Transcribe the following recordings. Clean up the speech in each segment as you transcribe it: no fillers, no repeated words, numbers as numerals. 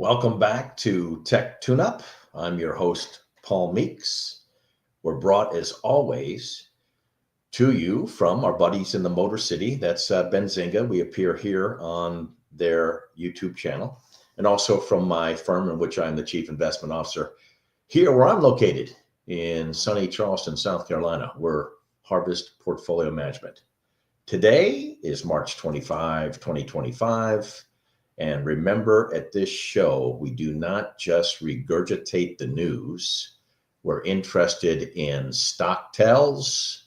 Welcome back to Tech Tune-Up. I'm your host, Paul Meeks. We're brought, as always, to you from our buddies in the Motor City. That's Benzinga. We appear here on their YouTube channel, and also from my firm in which I'm the Chief Investment Officer, here where I'm located in sunny Charleston, South Carolina. We're Harvest Portfolio Management. Today is March 25, 2025. And remember, at this show, we do not just regurgitate the news. We're interested in stock tells,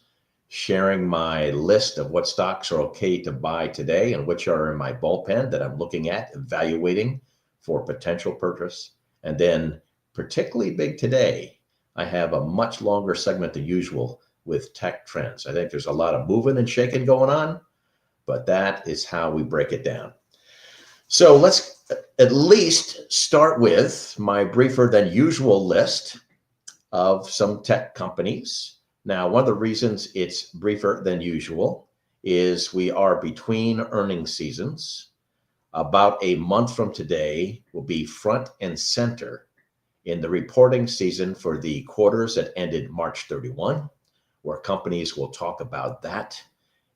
sharing my list of what stocks are okay to buy today and which are in my bullpen that I'm looking at, evaluating for potential purchase. And then, particularly big today, I have a much longer segment than usual with tech trends. I think there's a lot of moving and shaking going on, but that is how we break it down. So let's at least start with my briefer than usual list of some tech companies. Now, one of the reasons it's briefer than usual is we are between earnings seasons. About a month from today will be front and center in the reporting season for the quarters that ended March 31, where companies will talk about that.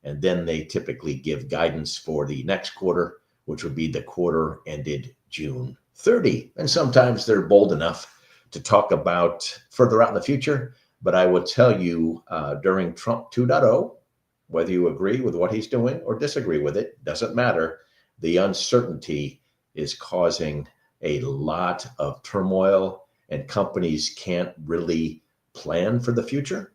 And then they typically give guidance for the next quarter, which would be the quarter ended June 30. And sometimes they're bold enough to talk about further out in the future. But I will tell you during Trump 2.0, whether you agree with what he's doing or disagree with it, doesn't matter. The uncertainty is causing a lot of turmoil, and companies can't really plan for the future.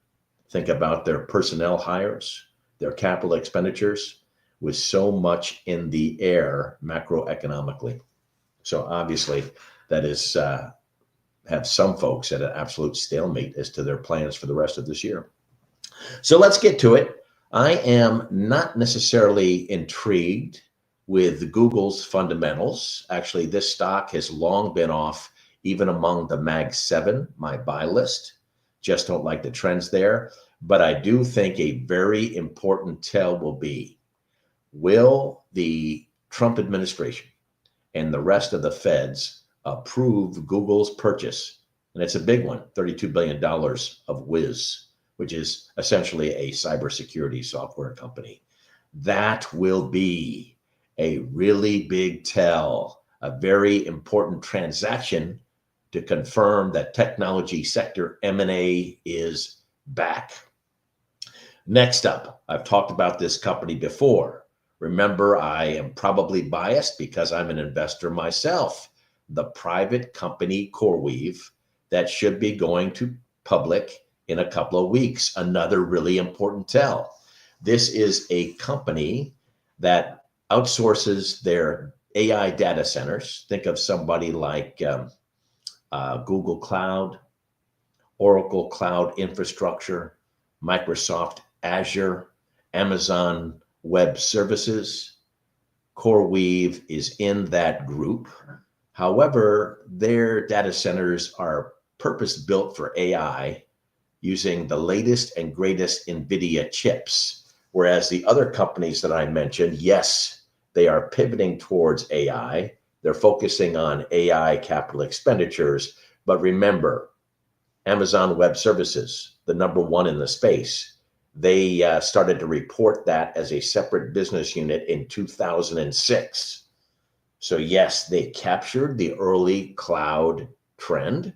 Think about their personnel hires, their capital expenditures, with so much in the air macroeconomically. So obviously that is have some folks at an absolute stalemate as to their plans for the rest of this year. So let's get to it. I am not necessarily intrigued with Google's fundamentals. Actually, this stock has long been off, even among the Mag 7, my buy list. Just don't like the trends there. But I do think a very important tell will be, will the Trump administration and the rest of the feds approve Google's purchase? And it's a big one, $32 billion of Wiz, which is essentially a cybersecurity software company. That will be a really big tell, a very important transaction to confirm that technology sector M&A is back. Next up, I've talked about this company before. Remember, I am probably biased because I'm an investor myself. The private company CoreWeave that should be going to public in a couple of weeks. Another really important tell. This is a company that outsources their AI data centers. Think of somebody like Google Cloud, Oracle Cloud Infrastructure, Microsoft Azure, Amazon Web Services. CoreWeave is in that group. However, their data centers are purpose-built for AI using the latest and greatest Nvidia chips, whereas the other companies that I mentioned, yes, they are pivoting towards AI. They're focusing on AI capital expenditures. But remember, Amazon Web Services, the number one in the space, they started to report that as a separate business unit in 2006. So yes, they captured the early cloud trend,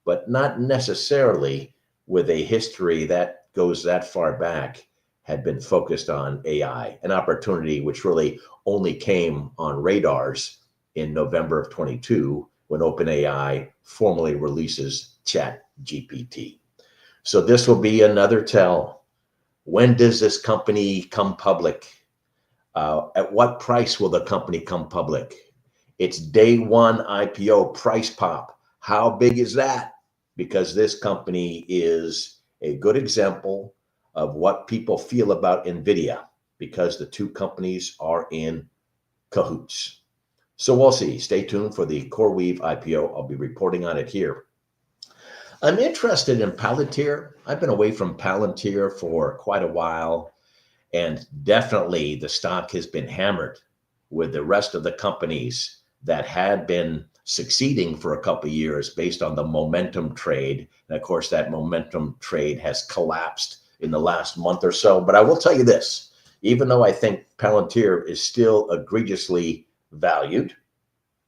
but not necessarily with a history that goes that far back, had been focused on AI, an opportunity which really only came on radars in November of 22 when OpenAI formally releases ChatGPT. So this will be another tell. When does this company come public? At what price will the company come public? It's day one IPO price pop. How big is that? Because this company is a good example of what people feel about Nvidia, because the two companies are in cahoots. So we'll see. Stay tuned for the CoreWeave IPO. I'll be reporting on it here. I'm interested in Palantir. I've been away from Palantir for quite a while, and definitely the stock has been hammered with the rest of the companies that had been succeeding for a couple of years based on the momentum trade. And of course, that momentum trade has collapsed in the last month or so. But I will tell you this, even though I think Palantir is still egregiously valued,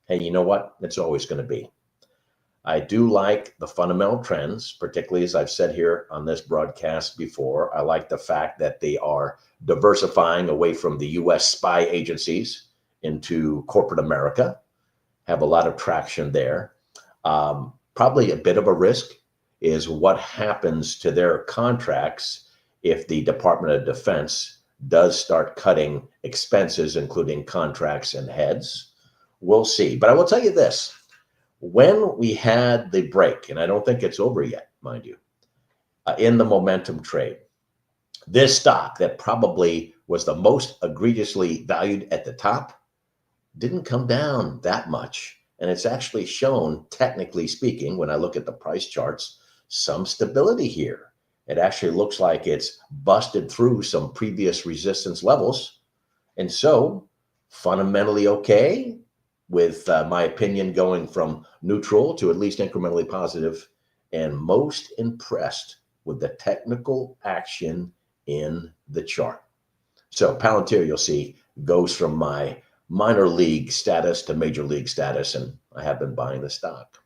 hey, you know what? It's always going to be. I do like the fundamental trends, particularly as I've said here on this broadcast before. I like the fact that they are diversifying away from the US spy agencies into corporate America, have a lot of traction there. Probably a bit of a risk is what happens to their contracts if the Department of Defense does start cutting expenses, including contracts and heads. We'll see. But I will tell you this. When we had the break, and I don't think it's over yet, mind you, in the momentum trade, this stock that probably was the most egregiously valued at the top didn't come down that much. And it's actually shown, technically speaking, when I look at the price charts, some stability here. It actually looks like it's busted through some previous resistance levels. And so fundamentally okay, with my opinion going from neutral to at least incrementally positive, and most impressed with the technical action in the chart. So Palantir, you'll see, goes from my minor league status to major league status, and I have been buying the stock.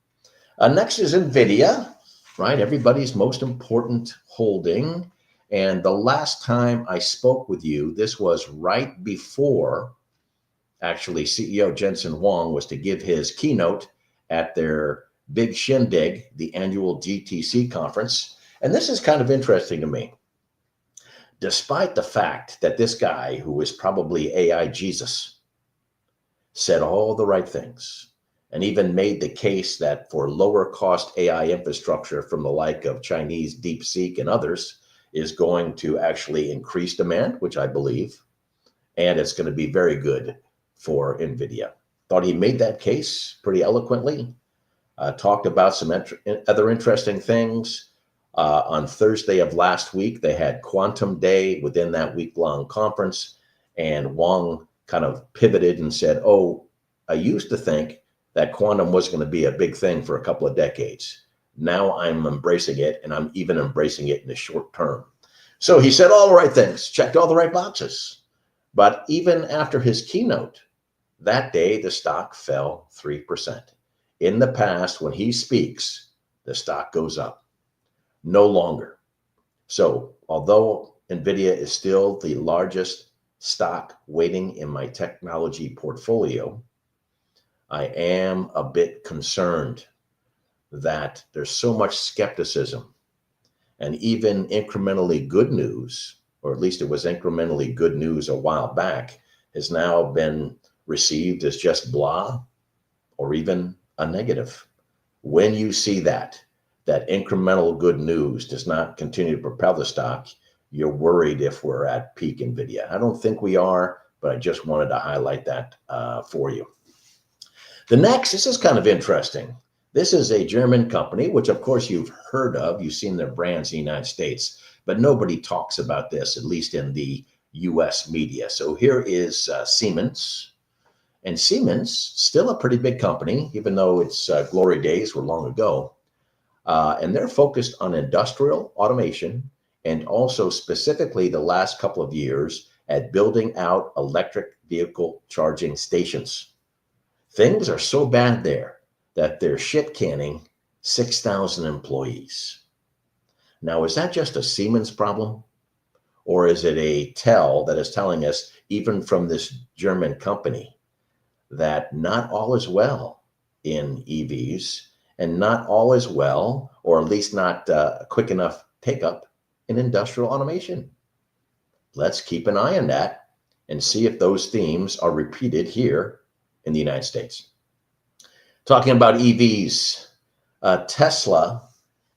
Next is Nvidia, right? Everybody's most important holding. And the last time I spoke with you, this was right before actually CEO Jensen Huang was to give his keynote at their big shindig, the annual GTC conference. And this is kind of interesting to me. Despite the fact that this guy, who is probably AI Jesus, said all the right things and even made the case that for lower cost AI infrastructure from the like of Chinese DeepSeek and others is going to actually increase demand, which I believe, and it's going to be very good for Nvidia. Thought he made that case pretty eloquently. Talked about some other interesting things. On Thursday of last week, they had Quantum Day within that week-long conference, and Wang kind of pivoted and said, oh, I used to think that quantum was going to be a big thing for a couple of decades. Now I'm embracing it, and I'm even embracing it in the short term. So he said all the right things, checked all the right boxes. But even after his keynote, that day, the stock fell 3%. In the past, when he speaks, the stock goes up. No longer. So although Nvidia is still the largest stock weighting in my technology portfolio, I am a bit concerned that there's so much skepticism, and even incrementally good news, or at least it was incrementally good news a while back, has now been received as just blah or even a negative. When you see that incremental good news does not continue to propel the stock, you're worried if we're at peak Nvidia. I don't think we are, but I just wanted to highlight that for you. The next, this is kind of interesting. This is a German company, which of course you've heard of. You've seen their brands in the United States, but nobody talks about this, at least in the US media. So here is Siemens. And Siemens, still a pretty big company, even though its glory days were long ago. And they're focused on industrial automation, and also specifically the last couple of years at building out electric vehicle charging stations. Things are so bad there that they're shit canning 6,000 employees. Now, is that just a Siemens problem? Or is it a tell that is telling us, even from this German company, that not all is well in EVs, and not all is well, or at least not quick enough take up in industrial automation? Let's keep an eye on that and see if those themes are repeated here in the United States. Talking about EVs, Tesla,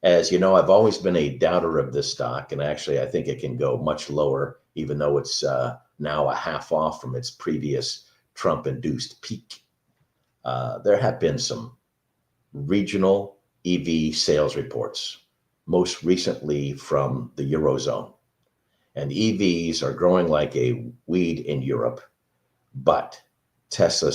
as you know, I've always been a doubter of this stock, and actually I think it can go much lower, even though it's now a half off from its previous Trump-induced peak. There have been some regional EV sales reports, most recently from the Eurozone. And EVs are growing like a weed in Europe, but Tesla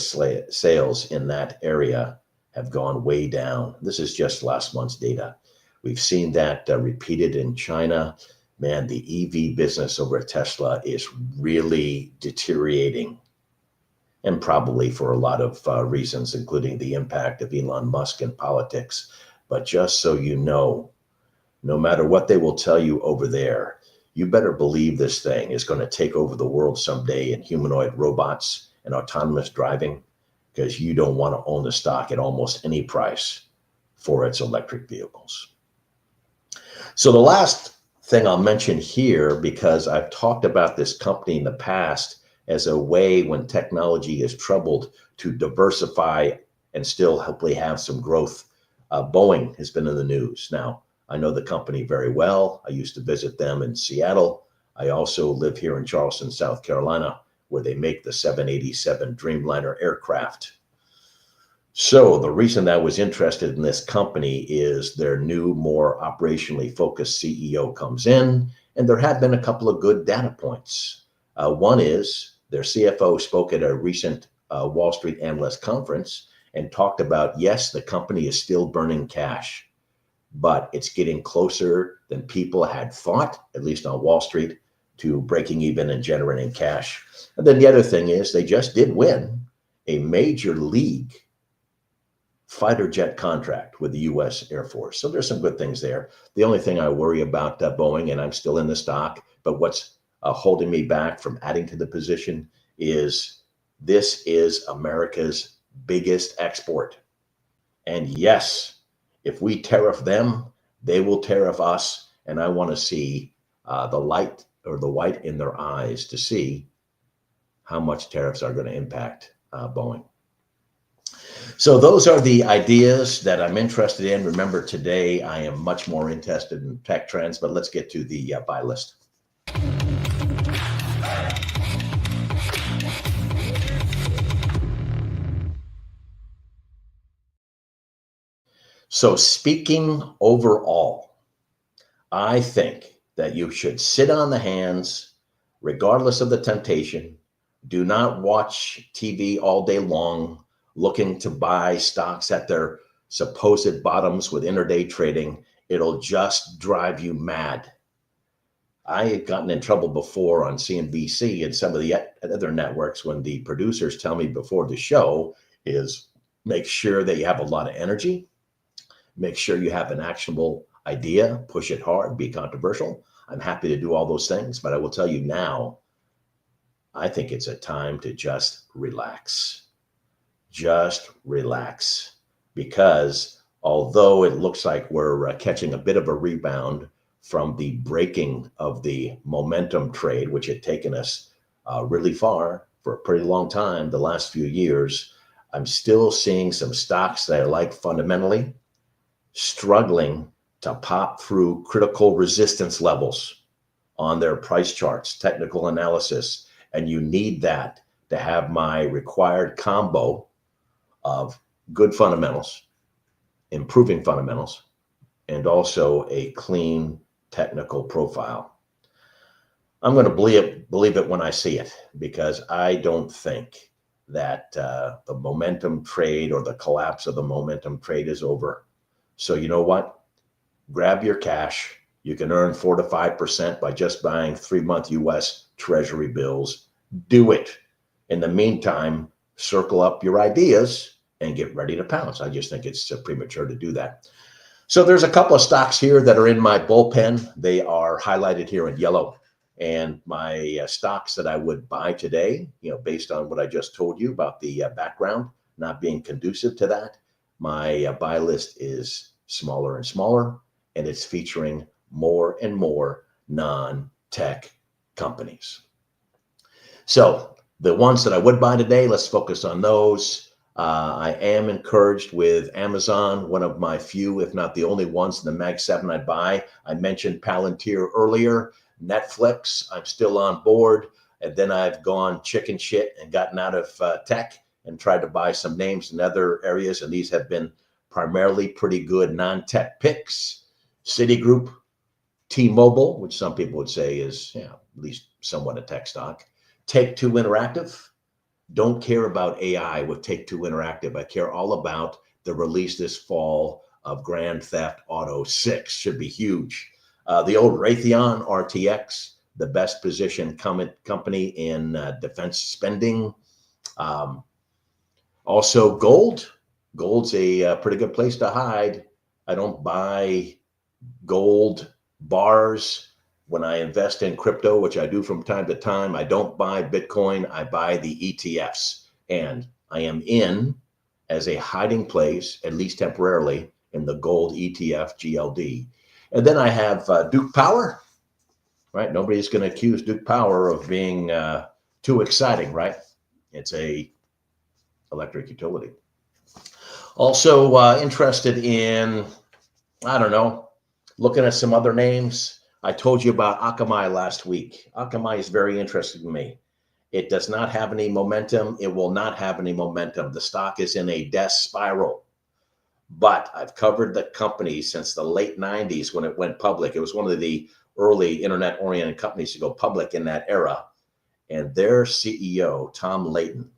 sales in that area have gone way down. This is just last month's data. We've seen that repeated in China. Man, the EV business over at Tesla is really deteriorating, and probably for a lot of reasons, including the impact of Elon Musk in politics. But just so you know, no matter what they will tell you over there, you better believe this thing is going to take over the world someday in humanoid robots and autonomous driving, because you don't want to own the stock at almost any price for its electric vehicles. So the last thing I'll mention here, because I've talked about this company in the past as a way when technology is troubled to diversify and still hopefully have some growth. Boeing has been in the news. Now, I know the company very well. I used to visit them in Seattle. I also live here in Charleston, South Carolina, where they make the 787 Dreamliner aircraft. So the reason that I was interested in this company is their new, more operationally focused CEO comes in, and there have been a couple of good data points. One is their CFO spoke at a recent Wall Street analyst conference and talked about, yes, the company is still burning cash, but it's getting closer than people had thought, at least on Wall Street, to breaking even and generating cash. And then the other thing is they just did win a major league fighter jet contract with the U.S. Air Force. So there's some good things there. The only thing I worry about Boeing, and I'm still in the stock, but what's holding me back from adding to the position is this is America's biggest export. And yes, if we tariff them, they will tariff us. And I want to see the light or the white in their eyes to see how much tariffs are going to impact Boeing. So those are the ideas that I'm interested in. Remember, today I am much more interested in tech trends, but let's get to the buy list. So speaking overall, I think that you should sit on the hands regardless of the temptation. Do not watch TV all day long looking to buy stocks at their supposed bottoms with intraday trading. It'll just drive you mad. I had gotten in trouble before on CNBC and some of the other networks when the producers tell me before the show is make sure that you have a lot of energy, make sure you have an actionable idea, push it hard, be controversial. I'm happy to do all those things, but I will tell you now, I think it's a time to just relax. Just relax, because although it looks like we're catching a bit of a rebound from the breaking of the momentum trade, which had taken us really far for a pretty long time, the last few years, I'm still seeing some stocks that I like fundamentally struggling to pop through critical resistance levels on their price charts, technical analysis. And you need that to have my required combo of good fundamentals, improving fundamentals, and also a clean technical profile. I'm going to believe it when I see it, because I don't think that the momentum trade or the collapse of the momentum trade is over. So you know what? Grab your cash. You can earn 4 to 5% by just buying 3-month US Treasury bills. Do it. In the meantime, circle up your ideas and get ready to pounce. I just think it's premature to do that. So there's a couple of stocks here that are in my bullpen. They are highlighted here in yellow. And my stocks that I would buy today, based on what I just told you about the background not being conducive to that, my buy list is smaller and smaller, and it's featuring more and more non-tech companies. So the ones that I would buy today, let's focus on those. I am encouraged with Amazon, one of my few, if not the only ones in the Mag 7 I buy. I mentioned Palantir earlier. Netflix, I'm still on board. And then I've gone chicken shit and gotten out of tech and tried to buy some names in other areas. And these have been primarily pretty good non-tech picks. Citigroup, T-Mobile, which some people would say is at least somewhat a tech stock. Take-Two Interactive. Don't care about AI with Take-Two Interactive. I care all about the release this fall of Grand Theft Auto 6. Should be huge. The old Raytheon RTX, the best positioned company in defense spending. Also gold. Gold's a pretty good place to hide. I don't buy gold bars when I invest in crypto, which I do from time to time. I don't buy Bitcoin. I buy the ETFs. And I am in as a hiding place, at least temporarily, in the gold ETF GLD. And then I have Duke Power, right? Nobody's going to accuse Duke Power of being too exciting, right? It's a electric utility. Also interested in, I don't know, looking at some other names. I told you about Akamai last week. Akamai is very interesting to me. It does not have any momentum. It will not have any momentum. The stock is in a death spiral. But I've covered the company since the late 90s when it went public. It was one of the early internet-oriented companies to go public in that era. And their CEO, Tom Layton,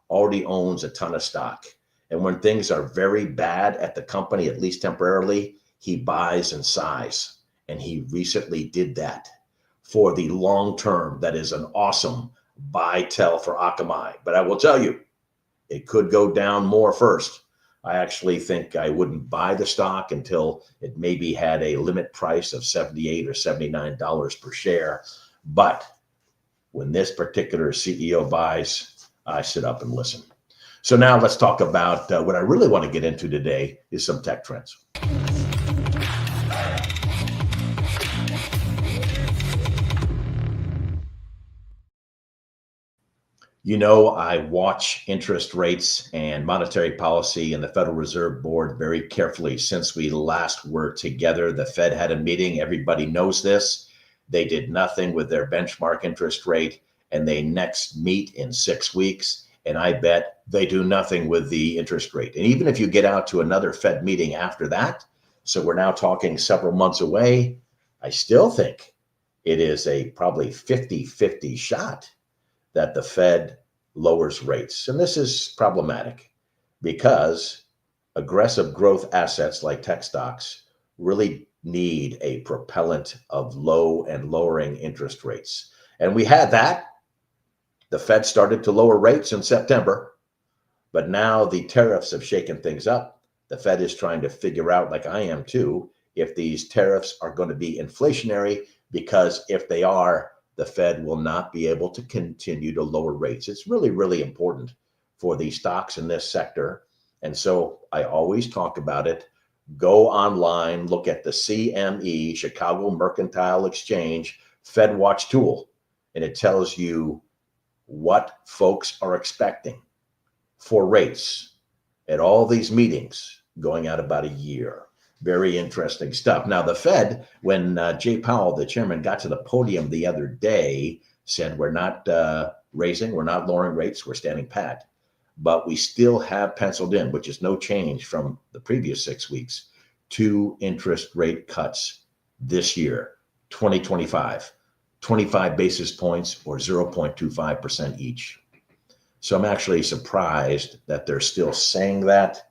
already owns a ton of stock. And when things are very bad at the company, at least temporarily, he buys and size. And he recently did that for the long term. That is an awesome buy tell for Akamai. But I will tell you, it could go down more first. I actually think I wouldn't buy the stock until it maybe had a limit price of $78 or $79 per share. But when this particular CEO buys, I sit up and listen. So now let's talk about what I really want to get into today is some tech trends. You know, I watch interest rates and monetary policy and the Federal Reserve Board very carefully since we last were together. The Fed had a meeting. Everybody knows this. They did nothing with their benchmark interest rate, and they next meet in 6 weeks. And I bet they do nothing with the interest rate. And even if you get out to another Fed meeting after that, so we're now talking several months away, I still think it is a probably 50-50 shot that the Fed lowers rates. And this is problematic because aggressive growth assets like tech stocks really need a propellant of low and lowering interest rates. And we had that. The Fed started to lower rates in September, but now the tariffs have shaken things up. The Fed is trying to figure out, like I am too, if these tariffs are going to be inflationary, because if they are, the Fed will not be able to continue to lower rates. It's really, really important for the stocks in this sector. And so I always talk about it. Go online, look at the CME, Chicago Mercantile Exchange, Fed Watch tool, and it tells you what folks are expecting for rates at all these meetings going out about a year. Very interesting stuff. Now, the Fed, when Jay Powell, the chairman, got to the podium the other day, said we're not raising, we're not lowering rates, we're standing pat. But we still have penciled in, which is no change from the previous 6 weeks, 2 interest rate cuts this year, 2025, 25 basis points or 0.25% each. So I'm actually surprised that they're still saying that.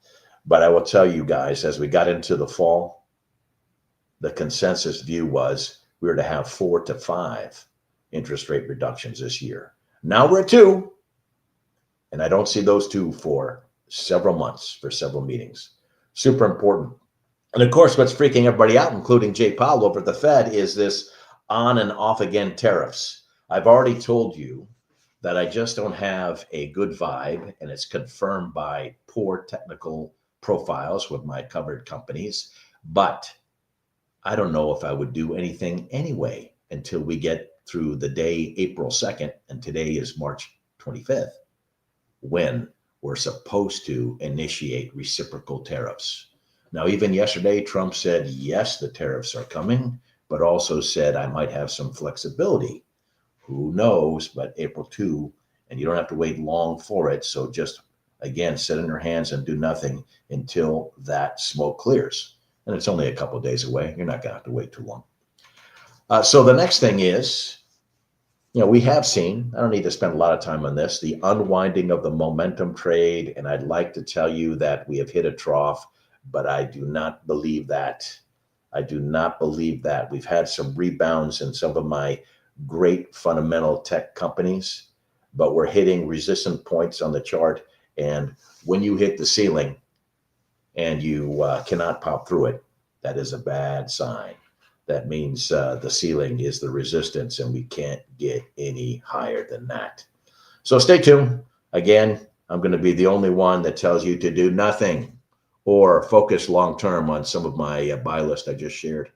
But I will tell you guys, as we got into the fall, the consensus view was we were to have 4 to 5 interest rate reductions this year. Now we're at 2, and I don't see those 2 for several months, for several meetings. Super important. And of course, what's freaking everybody out, including Jay Powell over at the Fed, is this on and off again tariffs. I've already told you that I just don't have a good vibe, and it's confirmed by poor technical profiles with my covered companies. But I don't know if I would do anything anyway until we get through the day April 2nd, and today is March 25th, when we're supposed to initiate reciprocal tariffs. Now, even yesterday, Trump said, yes, the tariffs are coming, but also said I might have some flexibility. Who knows, but April 2, and you don't have to wait long for it. So just, again, sit in your hands and do nothing until that smoke clears. And it's only a couple of days away. You're not going to have to wait too long. So the next thing is We have seen, I don't need to spend a lot of time on this, the unwinding of the momentum trade. And I'd like to tell you that we have hit a trough, but I do not believe that. I do not believe that. We've had some rebounds in some of my great fundamental tech companies, but we're hitting resistance points on the chart. And when you hit the ceiling and you cannot pop through it, that is a bad sign. That means the ceiling is the resistance, and we can't get any higher than that. So stay tuned. Again, I'm going to be the only one that tells you to do nothing or focus long term on some of my buy list I just shared.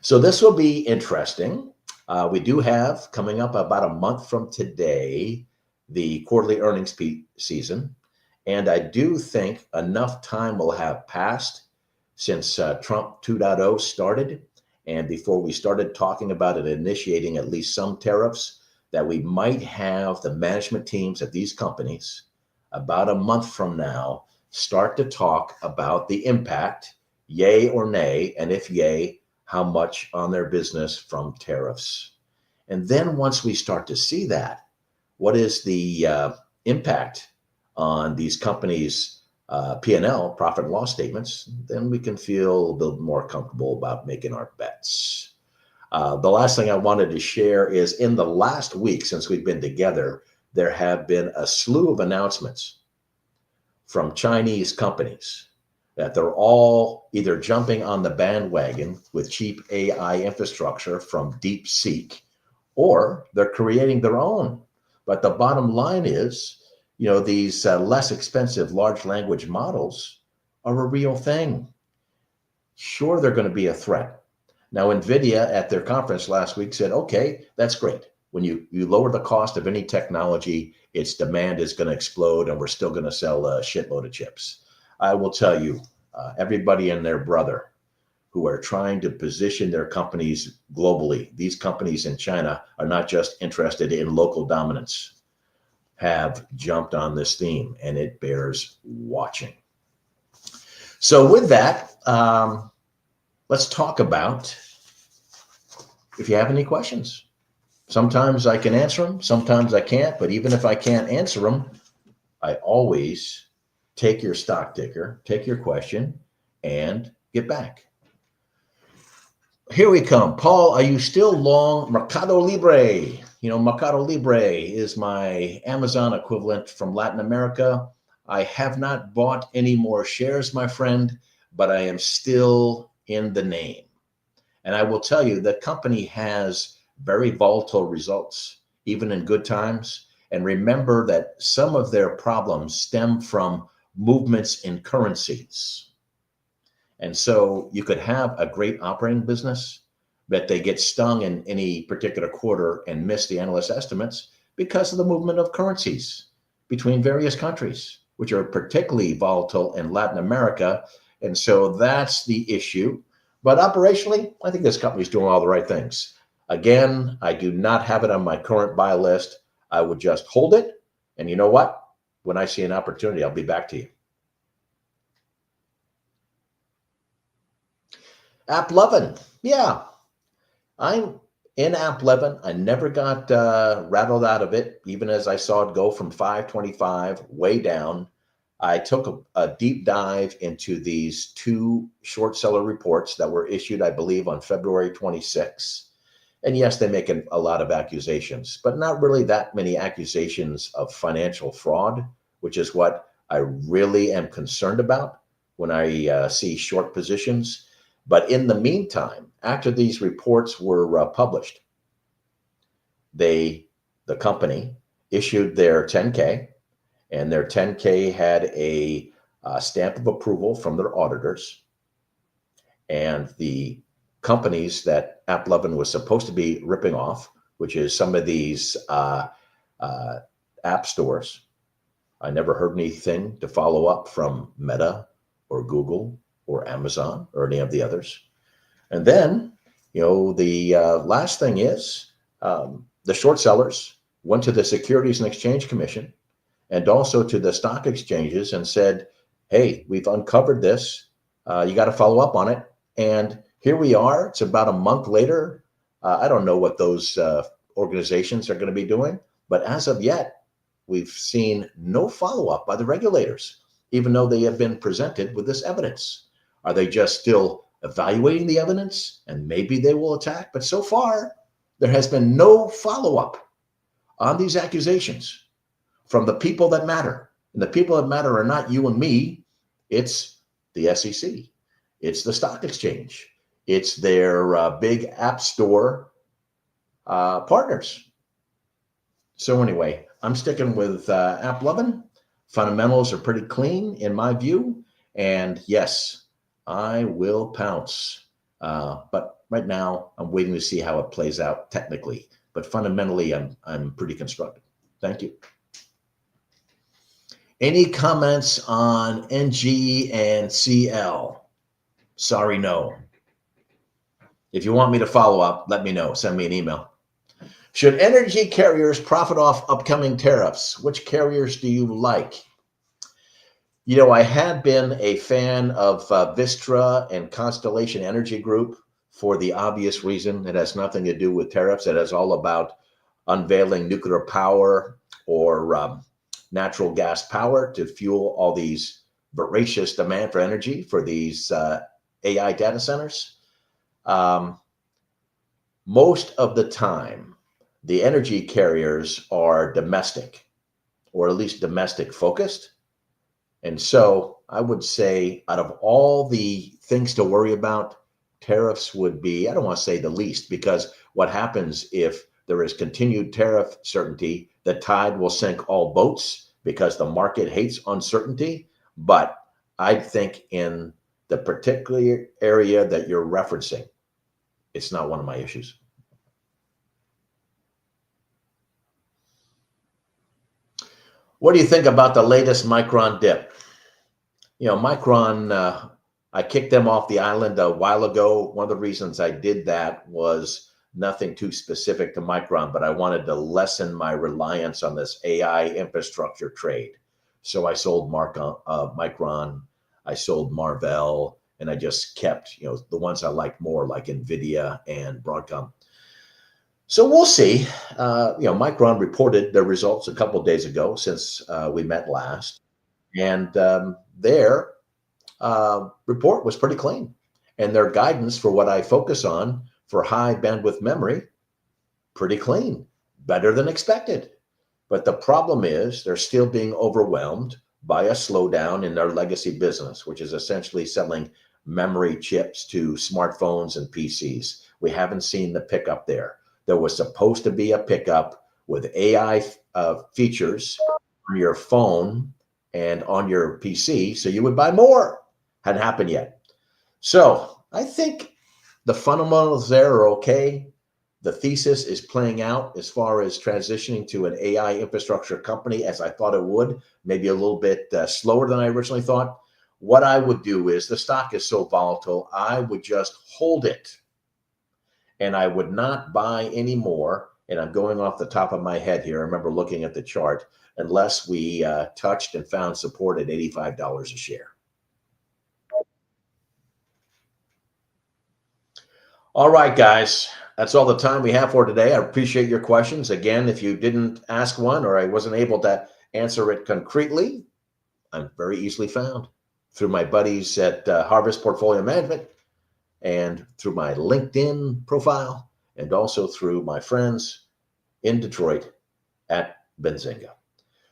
So this will be interesting. We do have coming up about a month from today the quarterly earnings season. And I do think enough time will have passed since Trump 2.0 started, and before we started talking about it initiating at least some tariffs, that we might have the management teams at these companies about a month from now start to talk about the impact, yay or nay, and if yay, how much on their business from tariffs. And then once we start to see that, what is the impact on these companies' P&L, profit and loss statements, then we can feel a little more comfortable about making our bets. The last thing I wanted to share is in the last week since we've been together, there have been a slew of announcements from Chinese companies that they're all either jumping on the bandwagon with cheap AI infrastructure from DeepSeek, or they're creating their own. But the bottom line is, these less expensive large language models are a real thing. Sure, they're going to be a threat. Now, Nvidia at their conference last week said, okay, that's great. When you lower the cost of any technology, its demand is going to explode, and we're still going to sell a shitload of chips. I will tell you, everybody and their brother who are trying to position their companies globally, these companies in China are not just interested in local dominance, have jumped on this theme, and it bears watching. So with that, let's talk about if you have any questions. Sometimes I can answer them, sometimes I can't, but even if I can't answer them, I always take your stock ticker, take your question, and get back. Here we come. Paul, are you still long Mercado Libre? Mercado Libre is my Amazon equivalent from Latin America. I have not bought any more shares, my friend, but I am still in the name. And I will tell you, the company has very volatile results, even in good times. And remember that some of their problems stem from movements in currencies. And so you could have a great operating business, but they get stung in any particular quarter and miss the analyst estimates because of the movement of currencies between various countries, which are particularly volatile in Latin America. And so that's the issue. But operationally, I think this company is doing all the right things. Again, I do not have it on my current buy list. I would just hold it. And you know what? When I see an opportunity, I'll be back to you. App 11. Yeah. I'm in App 11. I never got rattled out of it, even as I saw it go from 525 way down. I took a deep dive into these two short seller reports that were issued, I believe, on February 26. And yes, they make a lot of accusations, but not really that many accusations of financial fraud, which is what I really am concerned about when I see short positions. But in the meantime, after these reports were published, the company issued their 10K, and their 10K had a stamp of approval from their auditors. And the companies that App 11 was supposed to be ripping off, which is some of these app stores, I never heard anything to follow up from Meta or Google or Amazon or any of the others. And then, the last thing is the short sellers went to the Securities and Exchange Commission and also to the stock exchanges and said, hey, we've uncovered this. You got to follow up on it. And here we are. It's about a month later. I don't know what those organizations are going to be doing. But as of yet, we've seen no follow-up by the regulators, even though they have been presented with this evidence. Are they just still evaluating the evidence and maybe they will attack? But so far, there has been no follow-up on these accusations from the people that matter. And the people that matter are not you and me. It's the SEC. It's the stock exchange. It's their big app store partners. So anyway, I'm sticking with AppLovin. Fundamentals are pretty clean in my view. And yes, I will pounce. But right now, I'm waiting to see how it plays out technically. But fundamentally, I'm pretty constructive. Thank you. Any comments on NG and CL? Sorry, no. If you want me to follow up, let me know. Send me an email. Should energy carriers profit off upcoming tariffs? Which carriers do you like? You know, I had been a fan of Vistra and Constellation Energy Group for the obvious reason. It has nothing to do with tariffs. It is all about unveiling nuclear power or natural gas power to fuel all these voracious demand for energy for these AI data centers. Most of the time, the energy carriers are domestic, or at least domestic focused. And so I would say out of all the things to worry about, tariffs would be, I don't want to say the least, because what happens if there is continued tariff certainty, the tide will sink all boats because the market hates uncertainty. But I think in the particular area that you're referencing, it's not one of my issues. What do you think about the latest Micron dip? You know, Micron, I kicked them off the island a while ago. One of the reasons I did that was nothing too specific to Micron, but I wanted to lessen my reliance on this AI infrastructure trade. So I sold Micron, I sold Marvell, and I just kept, you know, the ones I liked more, like Nvidia and Broadcom. So we'll see. You know, Micron reported their results a couple of days ago since we met last, and their report was pretty clean, and their guidance for what I focus on for high bandwidth memory, pretty clean, better than expected. But the problem is they're still being overwhelmed by a slowdown in their legacy business, which is essentially selling memory chips to smartphones and PCs. We haven't seen the pickup there. There was supposed to be a pickup with AI features on your phone and on your PC, so you would buy more. Hadn't happened yet. So I think the fundamentals there are okay. The thesis is playing out as far as transitioning to an AI infrastructure company as I thought it would, maybe a little bit slower than I originally thought. What I would do is, the stock is so volatile, I would just hold it. And I would not buy any more. And I'm going off the top of my head here. I remember looking at the chart, unless we touched and found support at $85 a share. All right, guys, that's all the time we have for today. I appreciate your questions. Again, if you didn't ask one or I wasn't able to answer it concretely, I'm very easily found through my buddies at Harvest Portfolio Management, and through my LinkedIn profile, and also through my friends in Detroit at Benzinga.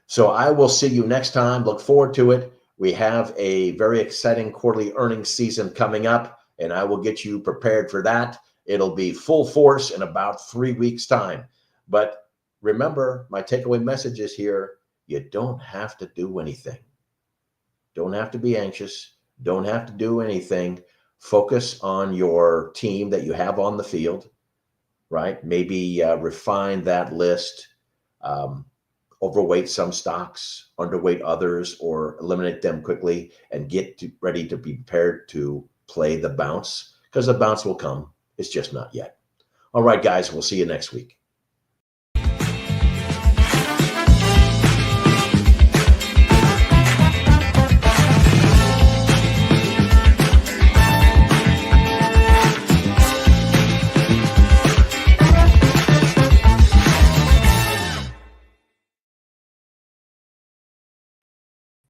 So I will see you next time. Look forward to it. We have a very exciting quarterly earnings season coming up, and I will get you prepared for that. It'll be full force in about 3 weeks' time. But remember, my takeaway message is here: you don't have to do anything. Don't have to be anxious. Don't have to do anything. Focus on your team that you have on the field, right? Maybe refine that list, overweight some stocks, underweight others, or eliminate them quickly, and get ready to be prepared to play the bounce, because the bounce will come. It's just not yet. All right, guys, we'll see you next week.